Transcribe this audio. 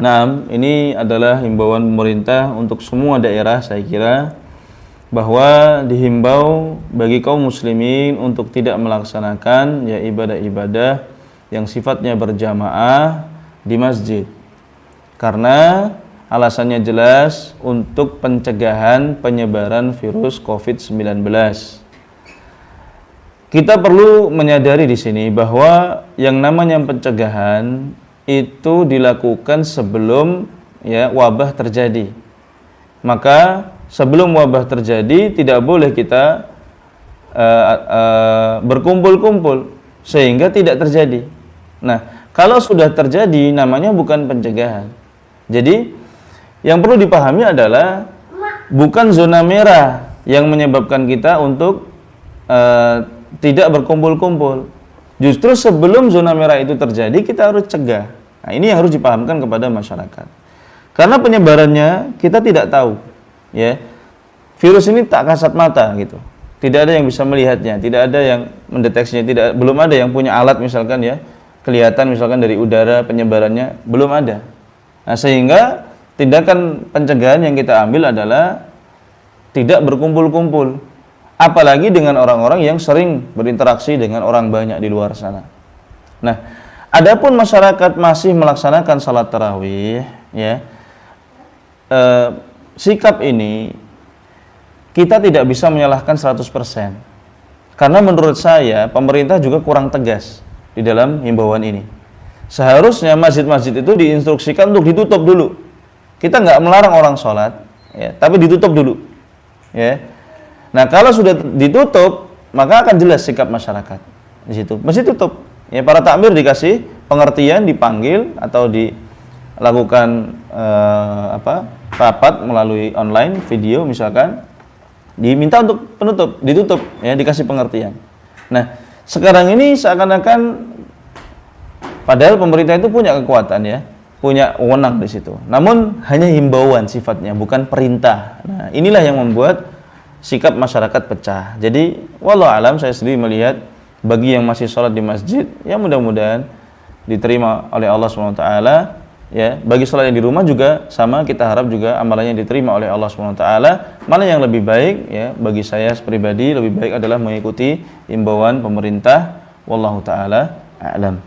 Nah, ini adalah himbauan pemerintah untuk semua daerah, saya kira, bahwa dihimbau bagi kaum muslimin untuk tidak melaksanakan ya ibadah-ibadah yang sifatnya berjamaah di masjid. Karena alasannya jelas untuk pencegahan penyebaran virus COVID-19. Kita perlu menyadari di sini bahwa yang namanya pencegahan itu dilakukan sebelum ya wabah terjadi. Maka sebelum wabah terjadi tidak boleh kita berkumpul-kumpul sehingga tidak terjadi. Nah, kalau sudah terjadi namanya bukan pencegahan. Jadi yang perlu dipahami adalah bukan zona merah yang menyebabkan kita untuk tidak berkumpul-kumpul. Justru sebelum zona merah itu terjadi kita harus cegah. Nah, ini yang harus dipahamkan kepada masyarakat. Karena penyebarannya kita tidak tahu, ya. Virus ini tak kasat mata gitu. Tidak ada yang bisa melihatnya, tidak ada yang mendeteksinya, belum ada yang punya alat misalkan ya, kelihatan misalkan dari udara penyebarannya belum ada. Nah, sehingga tindakan pencegahan yang kita ambil adalah tidak berkumpul-kumpul. Apalagi dengan orang-orang yang sering berinteraksi dengan orang banyak di luar sana. Nah, adapun masyarakat masih melaksanakan salat tarawih, ya, sikap ini kita tidak bisa menyalahkan 100%. Karena menurut saya pemerintah juga kurang tegas di dalam himbauan ini. Seharusnya masjid-masjid itu diinstruksikan untuk ditutup dulu. Kita nggak melarang orang sholat, ya, tapi ditutup dulu, ya. Nah, kalau sudah ditutup, maka akan jelas sikap masyarakat di situ. Mesti tutup. Ya, para takmir dikasih pengertian, dipanggil atau dilakukan rapat melalui online video misalkan, diminta untuk penutup, ditutup, ya, dikasih pengertian. Nah, sekarang ini seakan-akan padahal pemerintah itu punya kekuatan, ya, punya wewenang di situ. Namun hanya himbauan sifatnya, bukan perintah. Nah, inilah yang membuat sikap masyarakat pecah. Jadi, wallahu alam, saya sendiri melihat bagi yang masih sholat di masjid, ya mudah-mudahan diterima oleh Allah SWT. Ya, bagi sholat yang di rumah juga sama, kita harap juga amalannya diterima oleh Allah SWT. Mana yang lebih baik? Ya, bagi saya pribadi lebih baik adalah mengikuti imbauan pemerintah. Wallahu taala a'lam.